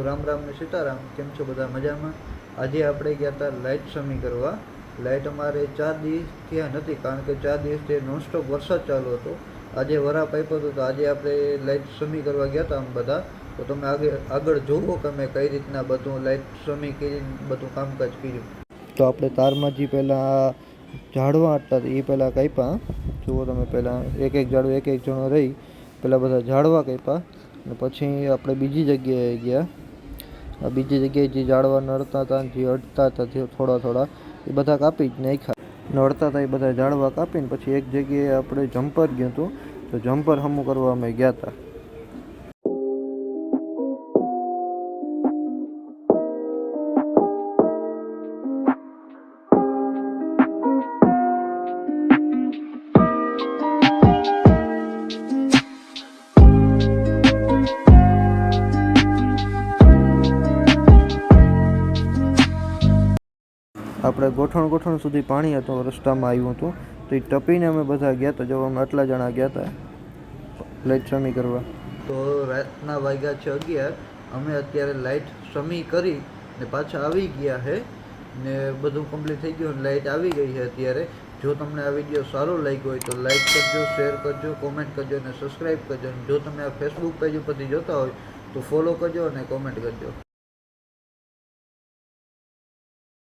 રામ રામ ને સીતારામ. કેમ છો બધા? મજામાં? આજે આપણે ગયા હતા લાઇટ સમી કરવા. લાઇટ અમારે 4 દિવસ થયા નથી, કારણ કે 4 દિવસથી નોનસ્ટોપ વરસાદ ચાલુ હતો. આજે વરાપ આપ્યો હતો, તો આજે આપણે લાઇટ સમી કરવા ગયા હતા અમે બધા. તો તમે આગળ જોવો કે અમે કઈ રીતના બધું લાઇટ સમી કરીને બધું કામકાજ કર્યું. તો આપણે તારમાંથી પહેલાં ઝાડવા હતા એ પહેલાં કાપ્યા. જુઓ તમે, પહેલાં એક ઝાડવું એક જણો રહી પહેલાં બધા ઝાડવા કાપ્યા, અને પછી આપણે બીજી જગ્યાએ ગયા. આ બીજી જગ્યાએ જે ઝાડવા નડતા હતા, જે અડતા હતા, જે થોડા એ બધા કાપી જ નાખ્યા. નડતા હતા એ બધા ઝાડવા કાપીને પછી એક જગ્યાએ આપણે જમ્પર ગયું હતું, તો જમ્પર હમું કરવા અમે ગયા હતા. આપણે ગોઠણ સુધી પાણી હતું, રસ્તામાં આવ્યું હતું, તો એ ટપીને અમે બધા ગયા હતા. જો અમે આટલા જણા ગયા હતા લાઇટ સમી કરવા. તો રાતના વાગ્યા છે 11. અમે અત્યારે લાઇટ સમી કરી ને પાછા આવી ગયા છે ને બધું કમ્પ્લીટ થઈ ગયું, લાઇટ આવી ગઈ છે અત્યારે. જો તમને આ વિડીયો સારો લાગ્યો હોય તો લાઇક કરજો, શેર કરજો, કોમેન્ટ કરજો અને સબસ્ક્રાઈબ કરજો. જો તમે આ ફેસબુક પેજ ઉપરથી જોતા હોય તો ફોલો કરજો અને કોમેન્ટ કરજો.